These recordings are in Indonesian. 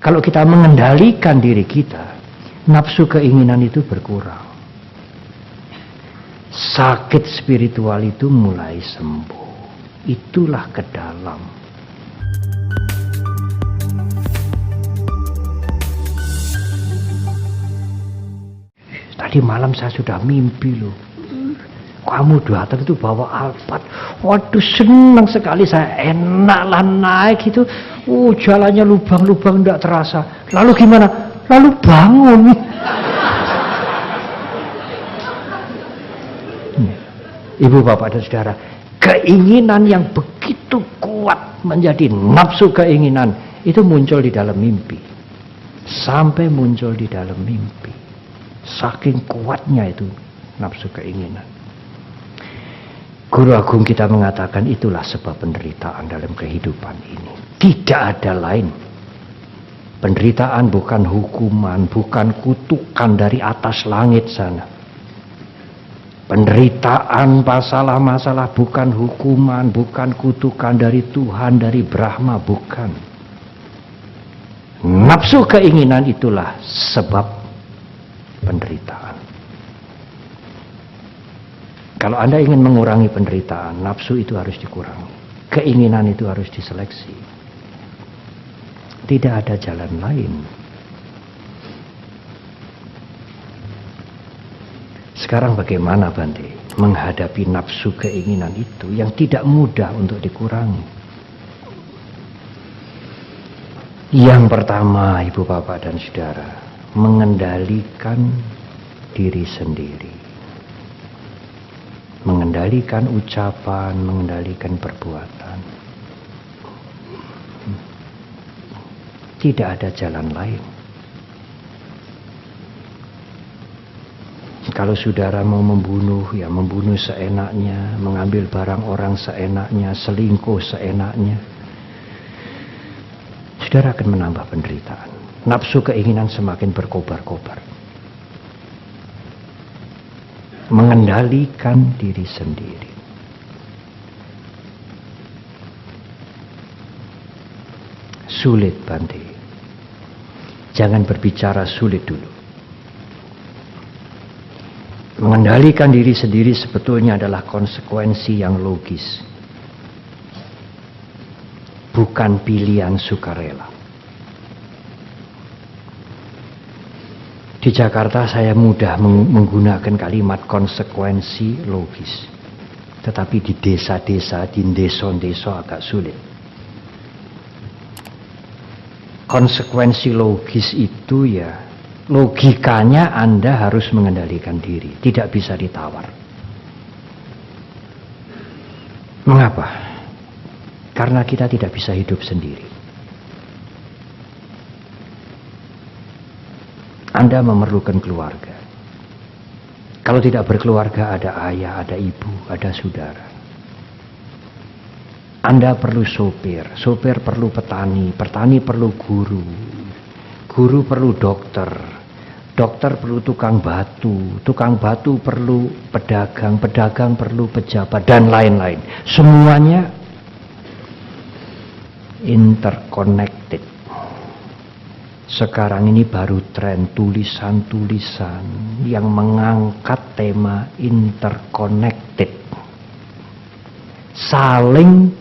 Kalau kita mengendalikan diri kita, nafsu keinginan itu berkurang. Sakit spiritual itu mulai sembuh. Itulah ke dalam. Tadi malam saya sudah mimpi loh. Kamu datang itu bawa Alphard. Waduh, senang sekali saya, enaklah naik itu. Jalannya lubang-lubang tidak terasa. Lalu gimana? Lalu bangun. Ibu, bapak dan saudara, keinginan yang begitu kuat menjadi nafsu keinginan itu muncul di dalam mimpi. Sampai muncul di dalam mimpi. Saking kuatnya itu nafsu keinginan. Guru Agung kita mengatakan itulah sebab penderitaan dalam kehidupan ini. Tidak ada lain. Penderitaan bukan hukuman, bukan kutukan dari atas langit sana. Penderitaan, masalah-masalah bukan hukuman, bukan kutukan dari Tuhan, dari Brahma, bukan. Nafsu keinginan itulah sebab penderitaan. Kalau Anda ingin mengurangi penderitaan, nafsu itu harus dikurangi. Keinginan itu harus diseleksi. Tidak ada jalan lain. Sekarang bagaimana Bante menghadapi nafsu keinginan itu yang tidak mudah untuk dikurangi? Yang pertama, Ibu, Bapak, dan Saudara, mengendalikan diri sendiri. Mengendalikan ucapan, mengendalikan perbuatan. Tidak ada jalan lain. Kalau saudara mau membunuh, ya membunuh seenaknya, mengambil barang orang seenaknya, selingkuh seenaknya, saudara akan menambah penderitaan. Nafsu keinginan semakin berkobar-kobar. Mengendalikan diri sendiri. Sulit, Bante. Jangan berbicara sulit dulu. Mengendalikan diri sendiri sebetulnya adalah konsekuensi yang logis. Bukan pilihan sukarela. Di Jakarta saya mudah menggunakan kalimat konsekuensi logis. Tetapi di desa-desa, di desa-desa agak sulit. Konsekuensi logis itu ya, logikanya Anda harus mengendalikan diri. Tidak bisa ditawar. Mengapa? Karena kita tidak bisa hidup sendiri. Anda memerlukan keluarga. Kalau tidak berkeluarga, ada ayah, ada ibu, ada saudara. Anda perlu sopir, sopir perlu petani, petani perlu guru, guru perlu dokter, dokter perlu tukang batu perlu pedagang, pedagang perlu pejabat, dan lain-lain. Semuanya interconnected. Sekarang ini baru tren tulisan-tulisan yang mengangkat tema interconnected. Saling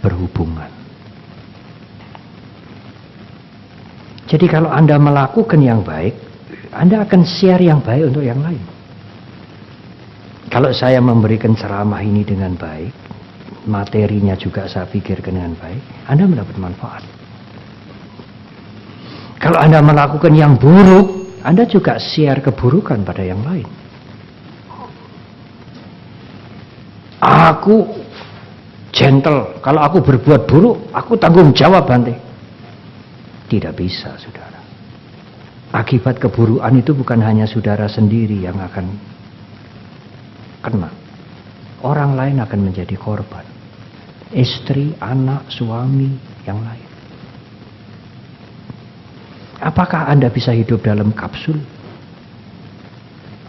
berhubungan. Jadi kalau Anda melakukan yang baik, Anda akan share yang baik untuk yang lain. Kalau saya memberikan ceramah ini dengan baik, materinya juga saya pikirkan dengan baik, Anda mendapat manfaat. Kalau Anda melakukan yang buruk, Anda juga share keburukan pada yang lain. Aku gentle, kalau aku berbuat buruk, aku tanggung jawab, Bante. Tidak bisa, saudara. Akibat keburukan itu bukan hanya saudara sendiri yang akan kena. Orang lain akan menjadi korban. Istri, anak, suami, yang lain. Apakah Anda bisa hidup dalam kapsul?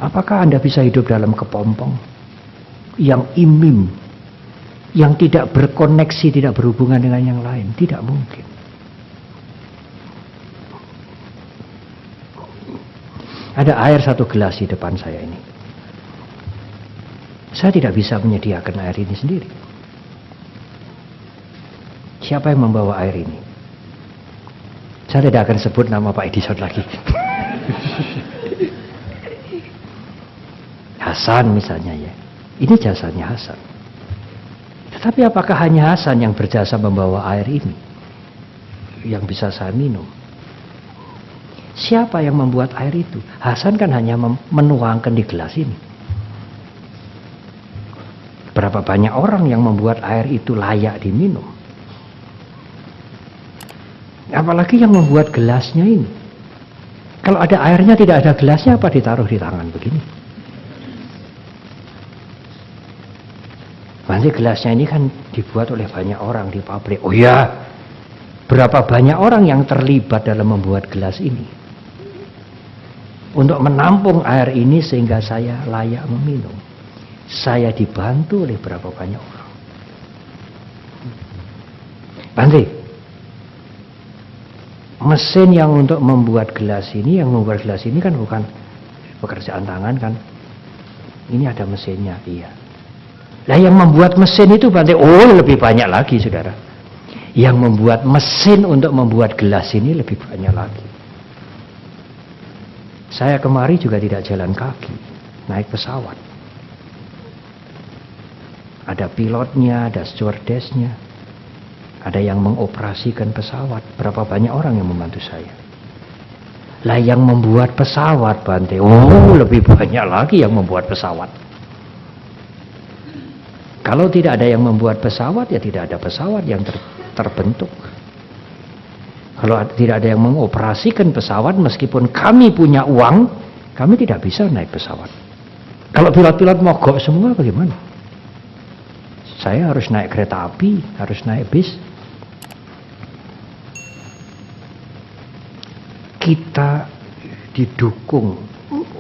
Apakah Anda bisa hidup dalam kepompong yang imim, yang tidak berkoneksi, tidak berhubungan dengan yang lain? Tidak mungkin. Ada air 1 gelas di depan saya ini. Saya tidak bisa menyediakan air ini sendiri. Siapa yang membawa air ini? Saya tidak akan sebut nama Pak Edison lagi. Hasan misalnya ya. Ini jasanya Hasan. Tetapi apakah hanya Hasan yang berjasa membawa air ini yang bisa saya minum? Siapa yang membuat air itu? Hasan kan hanya menuangkan di gelas ini. Berapa banyak orang yang membuat air itu layak diminum? Apalagi yang membuat gelasnya ini. Kalau ada airnya tidak ada gelasnya, apa ditaruh di tangan begini? Nanti gelasnya ini kan dibuat oleh banyak orang di pabrik. Oh ya, berapa banyak orang yang terlibat dalam membuat gelas ini untuk menampung air ini sehingga saya layak meminum. Saya dibantu oleh berapa banyak orang. Nanti mesin yang untuk membuat gelas ini, kan bukan pekerjaan tangan kan? Ini ada mesinnya, iya. Lah yang membuat mesin itu Bante, lebih banyak lagi saudara. Yang membuat mesin untuk membuat gelas ini lebih banyak lagi. Saya kemari juga tidak jalan kaki, naik pesawat. Ada pilotnya, ada stewardessnya, ada yang mengoperasikan pesawat. Berapa banyak orang yang membantu saya. Lah yang membuat pesawat Bante, lebih banyak lagi yang membuat pesawat. Kalau tidak ada yang membuat pesawat, ya tidak ada pesawat yang terbentuk. Kalau tidak ada yang mengoperasikan pesawat, meskipun kami punya uang, kami tidak bisa naik pesawat. Kalau pilot-pilot mogok semua bagaimana? Saya harus naik kereta api, harus naik bis. Kita didukung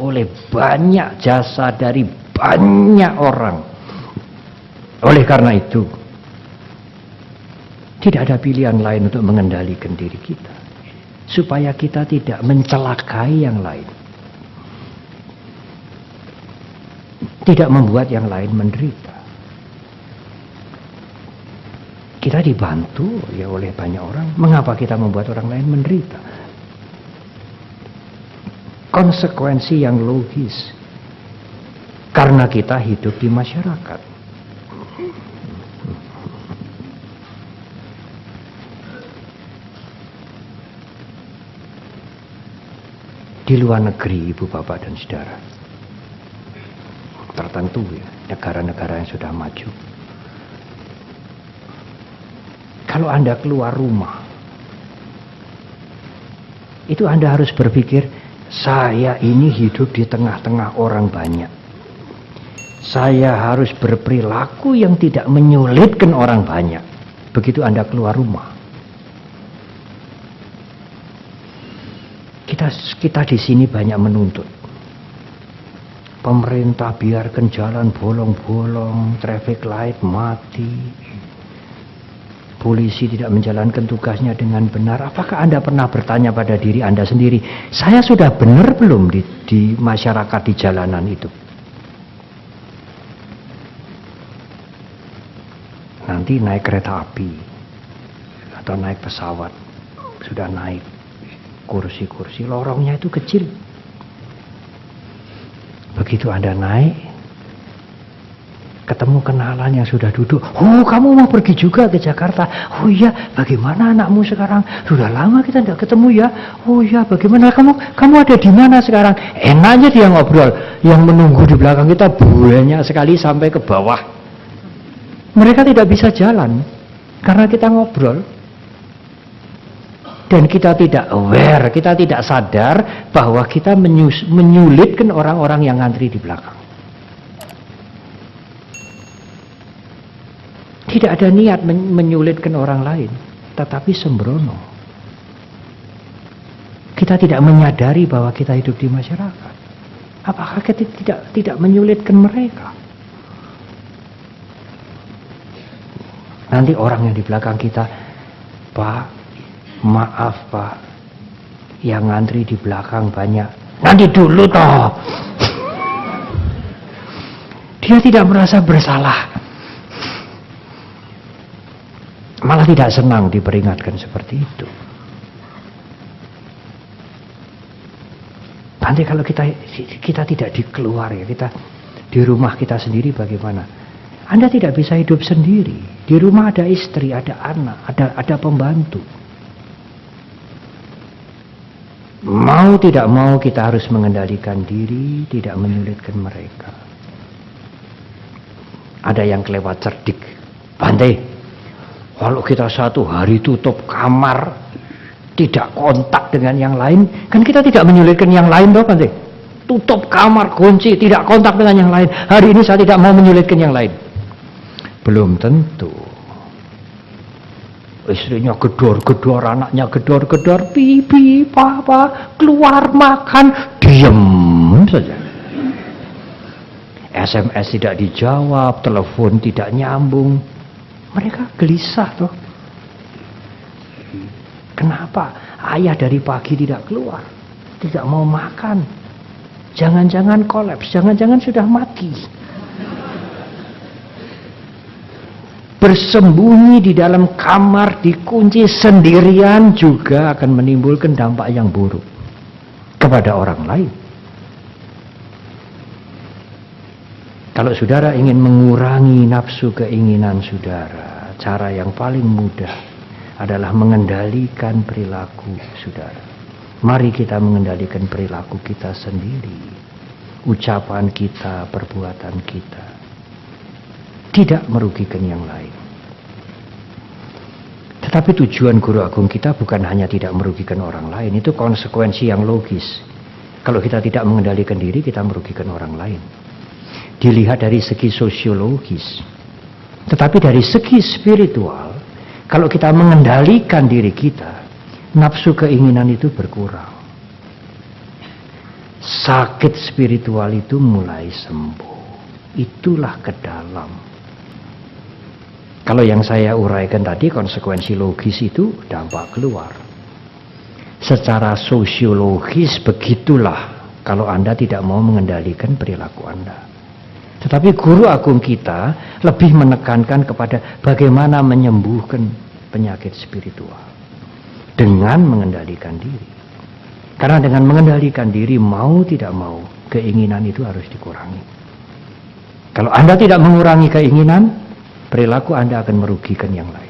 oleh banyak jasa dari banyak orang. Oleh karena itu, tidak ada pilihan lain untuk mengendalikan diri kita, supaya kita tidak mencelakai yang lain, tidak membuat yang lain menderita. Kita dibantu ya oleh banyak orang. Mengapa kita membuat orang lain menderita? Konsekuensi yang logis, karena kita hidup di masyarakat. Di luar negeri, ibu bapak dan saudara, tertentu ya, negara-negara yang sudah maju, kalau Anda keluar rumah, itu Anda harus berpikir, saya ini hidup di tengah-tengah orang banyak. Saya harus berperilaku yang tidak menyulitkan orang banyak. Begitu Anda keluar rumah. Kita di sini banyak menuntut. Pemerintah biarkan jalan bolong-bolong, traffic light mati, polisi tidak menjalankan tugasnya dengan benar. Apakah Anda pernah bertanya pada diri Anda sendiri, saya sudah benar belum di masyarakat di jalanan itu? Nanti naik kereta api atau naik pesawat, sudah naik kursi-kursi, lorongnya itu kecil. Begitu Anda naik, ketemu kenalan yang sudah duduk. Oh, kamu mau pergi juga ke Jakarta? Oh iya, bagaimana anakmu sekarang? Sudah lama kita tidak ketemu ya. Oh iya, bagaimana kamu ada di mana sekarang? Enaknya dia ngobrol. Yang menunggu di belakang kita banyak sekali sampai ke bawah. Mereka tidak bisa jalan karena kita ngobrol. Dan kita tidak aware, kita tidak sadar bahwa kita menyulitkan orang-orang yang ngantri di belakang. Tidak ada niat menyulitkan orang lain, tetapi sembrono. Kita tidak menyadari bahwa kita hidup di masyarakat. Apakah kita tidak menyulitkan mereka? Nanti orang yang di belakang kita, Pak, maaf Pak, yang ngantri di belakang banyak, Nanti dulu toh. Dia tidak merasa bersalah. Malah tidak senang diperingatkan seperti itu. Nanti kalau kita tidak dikeluar ya, kita di rumah kita sendiri bagaimana? Anda tidak bisa hidup sendiri. Di rumah ada istri, ada anak, ada pembantu. Mau tidak mau kita harus mengendalikan diri, tidak menyulitkan mereka. Ada yang kelewat cerdik. Bante, kalau kita satu hari tutup kamar, tidak kontak dengan yang lain, kan kita tidak menyulitkan yang lain toh, Bante. Tutup kamar, kunci, tidak kontak dengan yang lain. Hari ini saya tidak mau menyulitkan yang lain. Belum tentu. Istrinya gedor-gedor, anaknya gedor-gedor, pipi, papa, keluar makan, diam saja. SMS tidak dijawab, telepon tidak nyambung. Mereka gelisah toh. Kenapa? Ayah dari pagi tidak keluar, tidak mau makan. Jangan-jangan kolaps, jangan-jangan sudah mati. Bersembunyi di dalam kamar, dikunci sendirian juga akan menimbulkan dampak yang buruk kepada orang lain. Kalau saudara ingin mengurangi nafsu keinginan saudara, cara yang paling mudah adalah mengendalikan perilaku saudara. Mari kita mengendalikan perilaku kita sendiri, ucapan kita, perbuatan kita, tidak merugikan yang lain. Tetapi tujuan guru agung kita bukan hanya tidak merugikan orang lain, itu konsekuensi yang logis. Kalau kita tidak mengendalikan diri, kita merugikan orang lain. Dilihat dari segi sosiologis. Tetapi dari segi spiritual, kalau kita mengendalikan diri kita, nafsu keinginan itu berkurang. Sakit spiritual itu mulai sembuh. Itulah ke dalam. Kalau yang saya uraikan tadi, konsekuensi logis itu dampak keluar. Secara sosiologis begitulah kalau Anda tidak mau mengendalikan perilaku Anda. Tetapi guru agung kita lebih menekankan kepada bagaimana menyembuhkan penyakit spiritual dengan mengendalikan diri. Karena dengan mengendalikan diri, mau tidak mau, keinginan itu harus dikurangi. Kalau Anda tidak mengurangi keinginan, perilaku Anda akan merugikan yang lain.